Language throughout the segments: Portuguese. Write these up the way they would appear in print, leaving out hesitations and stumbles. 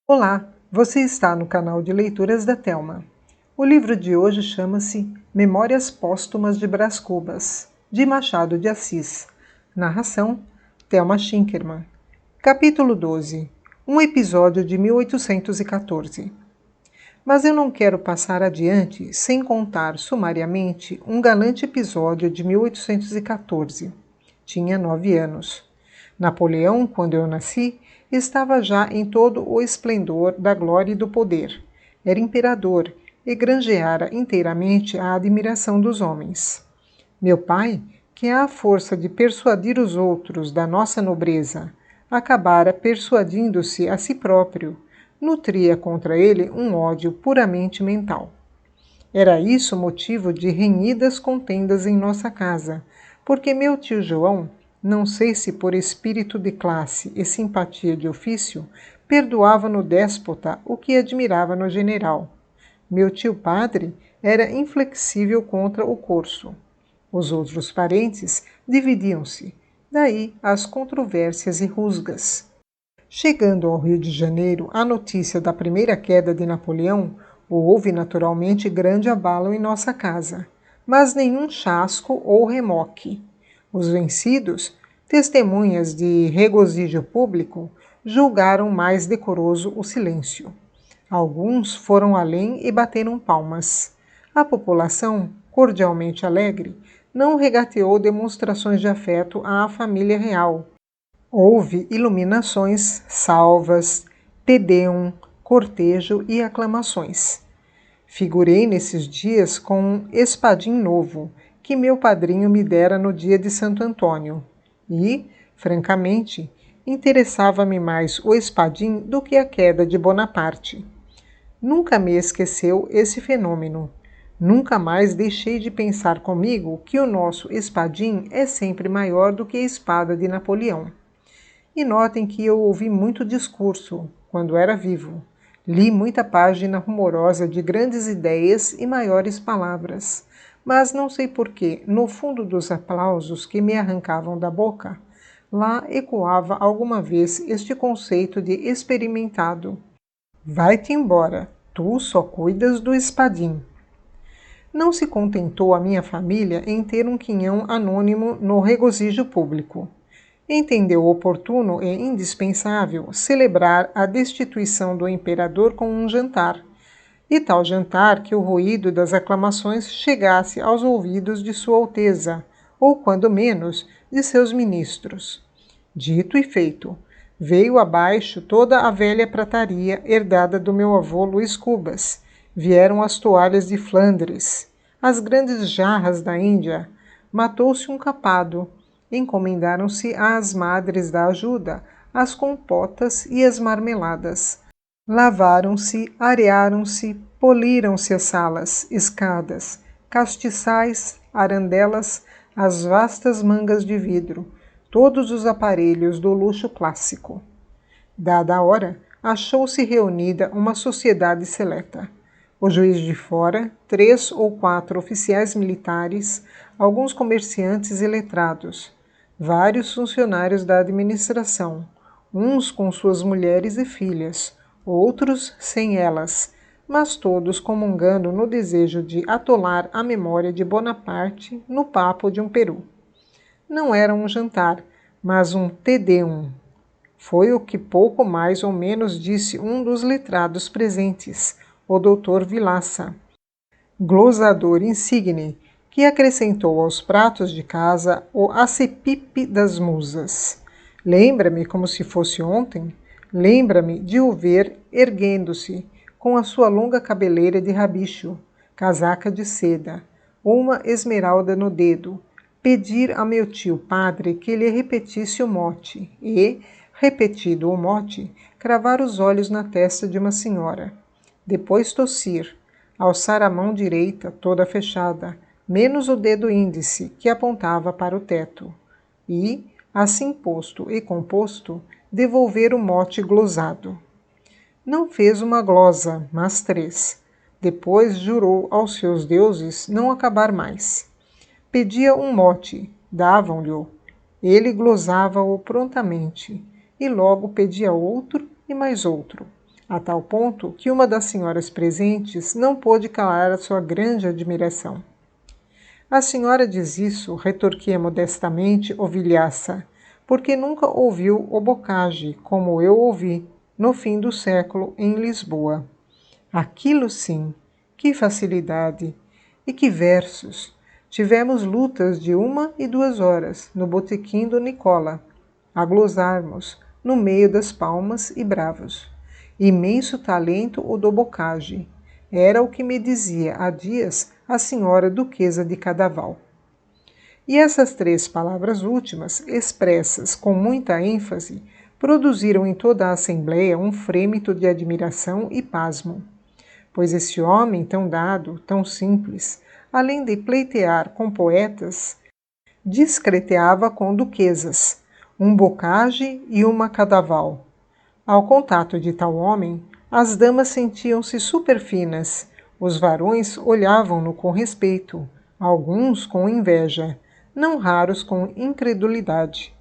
Olá, você está no canal de leituras da Thelma. O livro de hoje chama-se Memórias Póstumas de Brás Cubas, de Machado de Assis. Narração, Thelma Schinkermann. Capítulo 12. Um episódio de 1814. Mas eu não quero passar adiante sem contar sumariamente um galante episódio de 1814. Tinha 9 anos. Napoleão, quando eu nasci, estava já em todo o esplendor da glória e do poder. Era imperador e granjeara inteiramente a admiração dos homens. Meu pai, que à força de persuadir os outros da nossa nobreza, acabara persuadindo-se a si próprio, nutria contra ele um ódio puramente mental. Era isso motivo de renhidas contendas em nossa casa, porque meu tio João, não sei se por espírito de classe e simpatia de ofício, perdoava no déspota o que admirava no general. Meu tio padre era inflexível contra o corso. Os outros parentes dividiam-se, daí as controvérsias e rusgas. Chegando ao Rio de Janeiro a notícia da primeira queda de Napoleão, houve naturalmente grande abalo em nossa casa, mas nenhum chasco ou remoque. Os vencidos, testemunhas de regozijo público, julgaram mais decoroso o silêncio. Alguns foram além e bateram palmas. A população, cordialmente alegre, não regateou demonstrações de afeto à família real. Houve iluminações, salvas, te deum, cortejo e aclamações. Figurei nesses dias com um espadim novo, que meu padrinho me dera no dia de Santo Antônio. E, francamente, interessava-me mais o espadim do que a queda de Bonaparte. Nunca me esqueceu esse fenômeno. Nunca mais deixei de pensar comigo que o nosso espadim é sempre maior do que a espada de Napoleão. E notem que eu ouvi muito discurso quando era vivo. Li muita página rumorosa de grandes ideias e maiores palavras. Mas não sei por que, no fundo dos aplausos que me arrancavam da boca, lá ecoava alguma vez este conceito de experimentado. Vai-te embora, tu só cuidas do espadim. Não se contentou a minha família em ter um quinhão anônimo no regozijo público. Entendeu oportuno e indispensável celebrar a destituição do imperador com um jantar, e tal jantar que o ruído das aclamações chegasse aos ouvidos de Sua Alteza, ou, quando menos, de seus ministros. Dito e feito, veio abaixo toda a velha prataria herdada do meu avô Luís Cubas, vieram as toalhas de Flandres, as grandes jarras da Índia, matou-se um capado, encomendaram-se às madres da ajuda, as compotas e as marmeladas. Lavaram-se, arearam-se, poliram-se as salas, escadas, castiçais, arandelas, as vastas mangas de vidro, todos os aparelhos do luxo clássico. Dada a hora, achou-se reunida uma sociedade seleta. O juiz de fora, 3 ou 4 oficiais militares, alguns comerciantes e letrados, vários funcionários da administração, uns com suas mulheres e filhas, outros sem elas, mas todos comungando no desejo de atolar a memória de Bonaparte no papo de um peru. Não era um jantar, mas um te deum. Foi o que pouco mais ou menos disse um dos letrados presentes, o doutor Vilaça, glosador insigne, que acrescentou aos pratos de casa o acepipe das musas. Lembra-me como se fosse ontem, lembra-me de o ver erguendo-se, com a sua longa cabeleira de rabicho, casaca de seda, uma esmeralda no dedo, pedir a meu tio padre que lhe repetisse o mote e, repetido o mote, cravar os olhos na testa de uma senhora. Depois tossir, alçar a mão direita toda fechada, menos o dedo índice, que apontava para o teto, e, assim posto e composto, devolver o mote glosado. Não fez uma glosa, mas 3. Depois jurou aos seus deuses não acabar mais. Pedia um mote, davam-lhe-o. Ele glosava-o prontamente, e logo pedia outro e mais outro. a tal ponto que uma das senhoras presentes não pôde calar a sua grande admiração. A senhora diz isso, retorquia modestamente ovilhaça, porque nunca ouviu o bocage, como eu ouvi, no fim do século, em Lisboa. Aquilo sim, que facilidade! E que versos! Tivemos lutas de 1 e 2 horas, no botequim do Nicola, a glosarmos, no meio das palmas e bravos. Imenso talento o do bocage. Era o que me dizia há dias a senhora duquesa de Cadaval. E essas 3 palavras últimas, expressas com muita ênfase, produziram em toda a assembleia um frêmito de admiração e pasmo. Pois esse homem tão dado, tão simples, além de pleitear com poetas, discreteava com duquesas, um bocage e uma Cadaval. Ao contato de tal homem, as damas sentiam-se superfinas, os varões olhavam-no com respeito, alguns com inveja, não raros com incredulidade.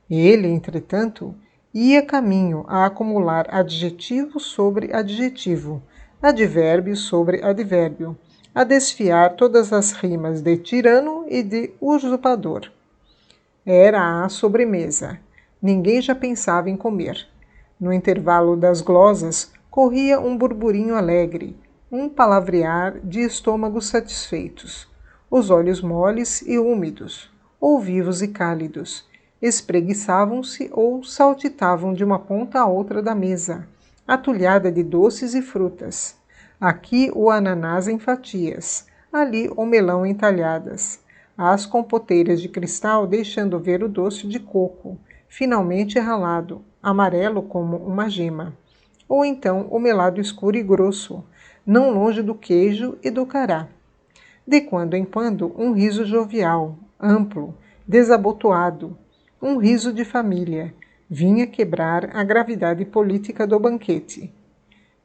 Ele, entretanto, ia caminho a acumular adjetivo sobre adjetivo, advérbio sobre advérbio, a desfiar todas as rimas de tirano e de usurpador. Era a sobremesa. Ninguém já pensava em comer. No intervalo das glosas, corria um burburinho alegre, um palavrear de estômagos satisfeitos, os olhos moles e úmidos, ou vivos e cálidos, espreguiçavam-se ou saltitavam de uma ponta à outra da mesa, atulhada de doces e frutas. Aqui o ananás em fatias, ali o melão em talhadas, as compoteiras de cristal deixando ver o doce de coco, finalmente ralado, amarelo como uma gema, ou então o melado escuro e grosso, não longe do queijo e do cará. De quando em quando, um riso jovial, amplo, desabotoado, um riso de família, vinha quebrar a gravidade política do banquete.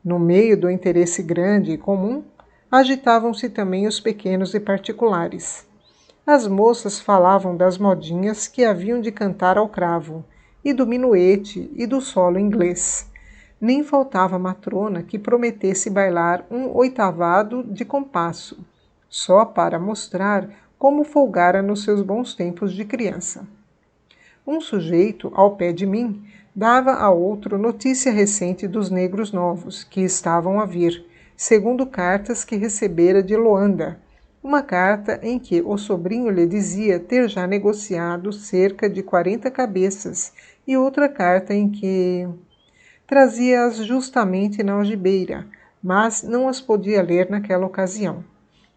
No meio do interesse grande e comum, agitavam-se também os pequenos e particulares. As moças falavam das modinhas que haviam de cantar ao cravo, e do minuete e do solo inglês. Nem faltava matrona que prometesse bailar um oitavado de compasso, só para mostrar como folgara nos seus bons tempos de criança. Um sujeito, ao pé de mim, dava a outro notícia recente dos negros novos, que estavam a vir, segundo cartas que recebera de Loanda, uma carta em que o sobrinho lhe dizia ter já negociado cerca de 40 cabeças e outra carta em que trazia-as justamente na algibeira, mas não as podia ler naquela ocasião.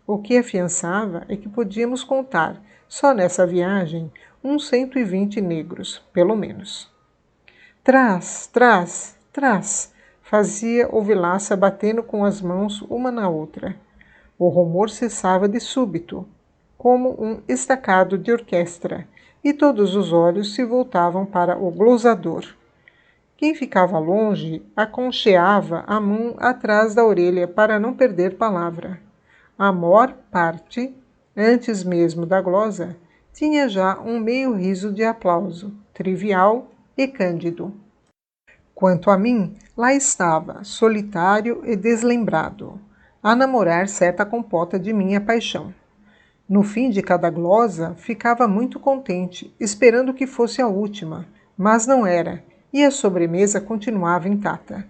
O que afiançava é que podíamos contar, só nessa viagem, uns 120 negros, pelo menos. Trás, trás, trás, fazia o Vilaça batendo com as mãos uma na outra. O rumor cessava de súbito, como um estacado de orquestra, e todos os olhos se voltavam para o glosador. Quem ficava longe aconcheava a mão atrás da orelha para não perder palavra. A maior parte, antes mesmo da glosa, tinha já um meio riso de aplauso, trivial e cândido. Quanto a mim, lá estava, solitário e deslembrado, a namorar certa compota de minha paixão. No fim de cada glosa, ficava muito contente, esperando que fosse a última, mas não era, e a sobremesa continuava intacta.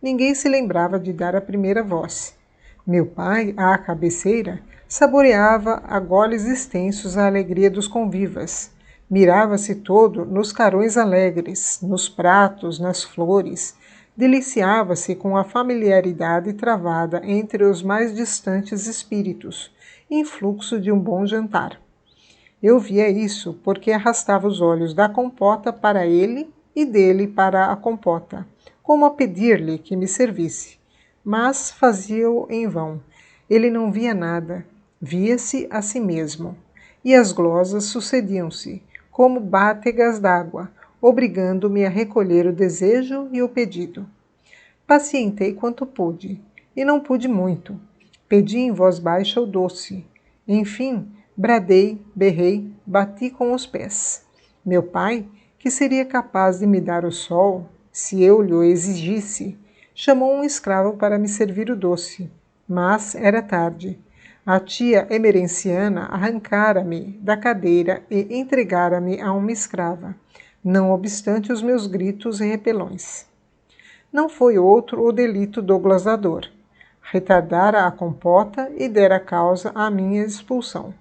Ninguém se lembrava de dar a primeira voz. Meu pai, à cabeceira, saboreava a goles extensos a alegria dos convivas. Mirava-se todo nos carões alegres, nos pratos, nas flores. Deliciava-se com a familiaridade travada entre os mais distantes espíritos, influxo de um bom jantar. Eu via isso porque arrastava os olhos da compota para ele e dele para a compota, como a pedir-lhe que me servisse. Mas fazia-o em vão. Ele não via nada, via-se a si mesmo. E as glosas sucediam-se, como bátegas d'água, obrigando-me a recolher o desejo e o pedido. Pacientei quanto pude, e não pude muito. Pedi em voz baixa o doce. Enfim, bradei, berrei, bati com os pés. Meu pai, que seria capaz de me dar o sol, se eu lhe o exigisse, Chamou um escravo para me servir o doce, mas era tarde. A tia emerenciana arrancara-me da cadeira e entregara-me a uma escrava, não obstante os meus gritos e repelões. Não foi outro o delito do glosador. Retardara a compota e dera causa à minha expulsão.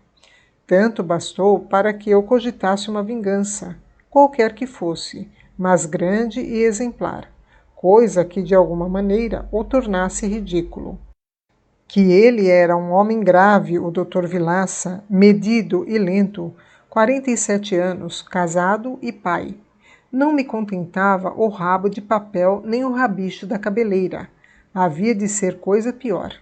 Tanto bastou para que eu cogitasse uma vingança, qualquer que fosse, mas grande e exemplar, coisa que de alguma maneira o tornasse ridículo. Que ele era um homem grave, o Dr. Vilaça, medido e lento, 47 anos, casado e pai. Não me contentava o rabo de papel nem o rabicho da cabeleira. Havia de ser coisa pior.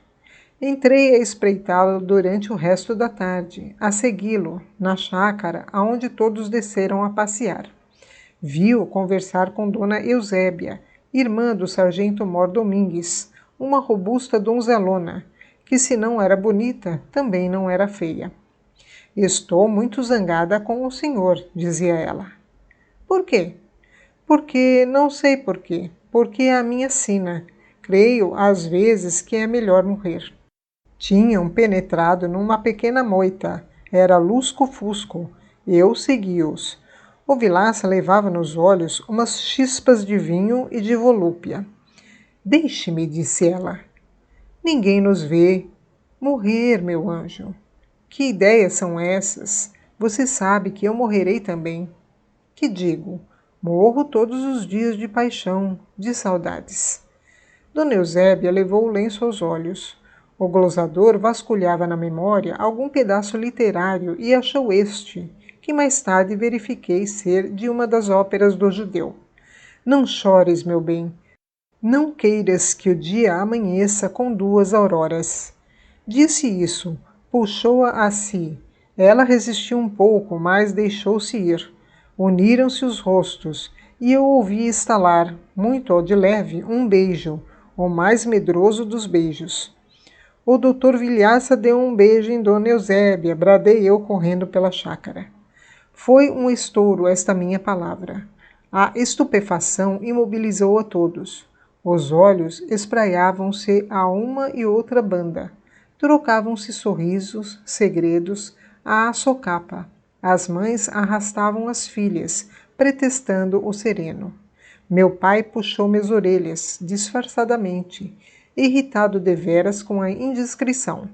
Entrei a espreitá-lo durante o resto da tarde, a segui-lo, na chácara, aonde todos desceram a passear. Vi-o conversar com Dona Eusébia, irmã do sargento Mor Domingues, uma robusta donzelona, que se não era bonita, também não era feia. Estou muito zangada com o senhor, dizia ela. Por quê? Porque não sei por quê. Porque é a minha sina. Creio, às vezes, que é melhor morrer. Tinham penetrado numa pequena moita. Era lusco-fusco. Eu segui-os. O Vilaça levava nos olhos umas chispas de vinho e de volúpia. Deixe-me, disse ela. Ninguém nos vê. Morrer, meu anjo. Que ideias são essas? Você sabe que eu morrerei também. Que digo? Morro todos os dias de paixão, de saudades. Dona Eusébia levou o lenço aos olhos. O glosador vasculhava na memória algum pedaço literário e achou este, que mais tarde verifiquei ser de uma das óperas do judeu. Não chores, meu bem. Não queiras que o dia amanheça com duas auroras. Disse isso, puxou-a a si. Ela resistiu um pouco, mas deixou-se ir. Uniram-se os rostos, e eu ouvi estalar, muito ao de leve, um beijo, o mais medroso dos beijos. O doutor Vilhaça deu um beijo em Dona Eusébia, bradei eu correndo pela chácara. Foi um estouro esta minha palavra. A estupefação imobilizou a todos. Os olhos espraiavam-se a uma e outra banda. Trocavam-se sorrisos, segredos, à socapa. As mães arrastavam as filhas, pretextando o sereno. Meu pai puxou-me as orelhas, disfarçadamente, irritado deveras com a indiscrição.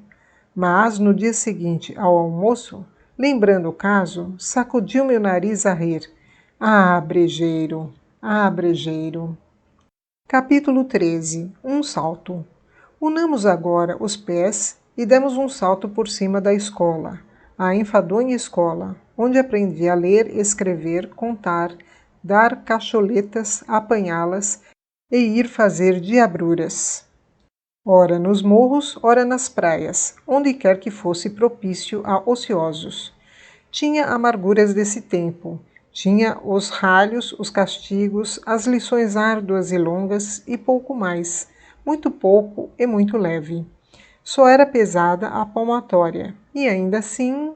Mas, no dia seguinte, ao almoço, lembrando o caso, sacudiu-me o nariz a rir. Ah, brejeiro! Ah, brejeiro! Capítulo 13. Um salto. Unamos agora os pés e demos um salto por cima da escola, a enfadonha escola, onde aprendi a ler, escrever, contar, dar cacholetas, apanhá-las e ir fazer diabruras. Ora nos morros, ora nas praias, onde quer que fosse propício a ociosos. Tinha amarguras desse tempo, tinha os ralhos, os castigos, as lições árduas e longas e pouco mais, muito pouco e muito leve. Só era pesada a palmatória, e ainda assim...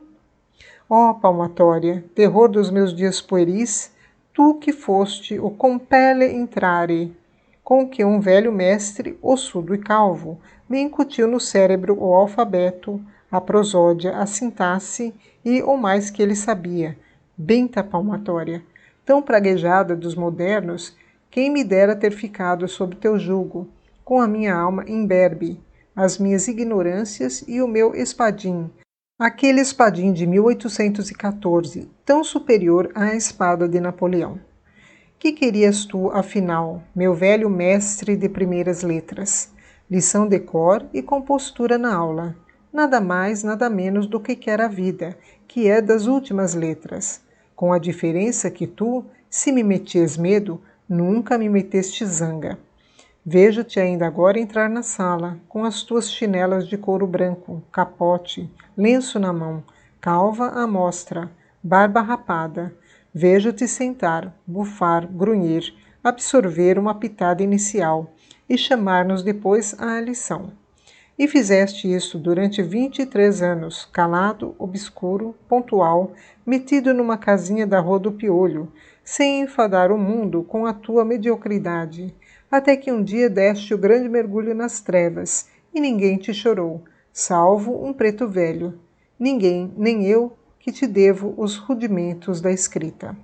Ó palmatória, terror dos meus dias pueris, tu que foste o compele entrare, com que um velho mestre, ossudo e calvo, me incutiu no cérebro o alfabeto, a prosódia, a sintaxe e o mais que ele sabia, benta palmatória, tão praguejada dos modernos, quem me dera ter ficado sob teu jugo, com a minha alma imberbe, as minhas ignorâncias e o meu espadim, aquele espadim de 1814, tão superior à espada de Napoleão. Que querias tu, afinal, meu velho mestre de primeiras letras? Lição de cor e compostura na aula. Nada mais, nada menos do que quer a vida, que é das últimas letras. Com a diferença que tu, se me metias medo, nunca me meteste zanga. Vejo-te ainda agora entrar na sala, com as tuas chinelas de couro branco, capote, lenço na mão, calva à mostra, barba rapada. Vejo-te sentar, bufar, grunhir, absorver uma pitada inicial e chamar-nos depois à lição. E fizeste isso durante 23 anos, calado, obscuro, pontual, metido numa casinha da Rua do Piolho, sem enfadar o mundo com a tua mediocridade, até que um dia deste o grande mergulho nas trevas, e ninguém te chorou, salvo um preto velho. Ninguém, nem eu, que te devo os rudimentos da escrita.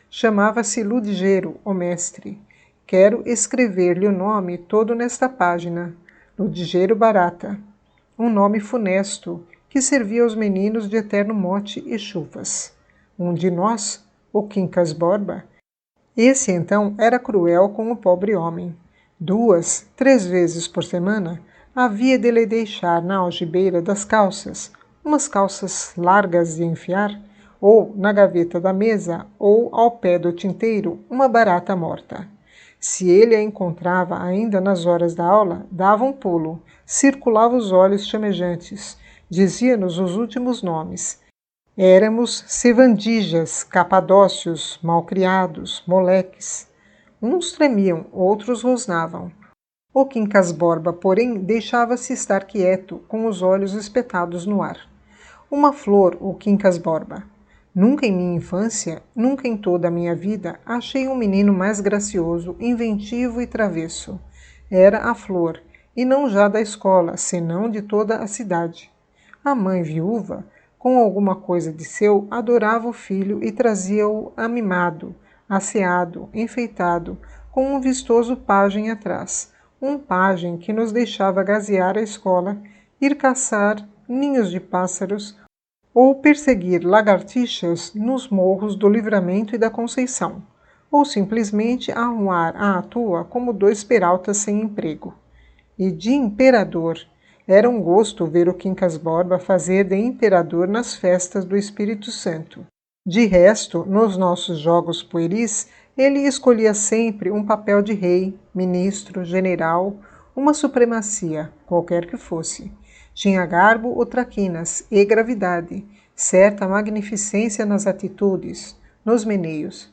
Chamava-se Ludigero, o mestre. Quero escrever-lhe o nome todo nesta página. Ludigero Barata. Um nome funesto, que servia aos meninos de eterno mote e chuvas. Um de nós, o Quincas Borba. Esse, então, era cruel com o pobre homem. 2, 3 vezes por semana, havia de lhe deixar na algibeira das calças, umas calças largas de enfiar, ou na gaveta da mesa, ou ao pé do tinteiro, uma barata morta. Se ele a encontrava ainda nas horas da aula, dava um pulo, circulava os olhos chamejantes, dizia-nos os últimos nomes. Éramos sevandijas, capadócios, malcriados, moleques. Uns tremiam, outros rosnavam. O Quincas Borba, porém, deixava-se estar quieto, com os olhos espetados no ar. Uma flor, o Quincas Borba. Nunca em minha infância, nunca em toda a minha vida, achei um menino mais gracioso, inventivo e travesso. Era a flor, e não já da escola, senão de toda a cidade. A mãe viúva, com alguma coisa de seu, adorava o filho e trazia-o amimado, asseado, enfeitado, com um vistoso pajem atrás. Um pajem que nos deixava gazear a escola, ir caçar ninhos de pássaros, ou perseguir lagartixas nos morros do Livramento e da Conceição, ou simplesmente arruar à toa como 2 peraltas sem emprego. E de imperador, era um gosto ver o Quincas Borba fazer de imperador nas festas do Espírito Santo. De resto, nos nossos jogos pueris, ele escolhia sempre um papel de rei, ministro, general, uma supremacia, qualquer que fosse. Tinha garbo ou traquinas e gravidade, certa magnificência nas atitudes, nos meneios.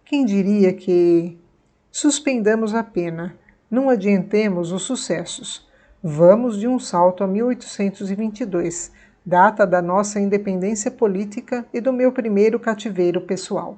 Quem diria que suspendamos a pena, não adiantemos os sucessos. Vamos de um salto a 1822, data da nossa independência política e do meu primeiro cativeiro pessoal.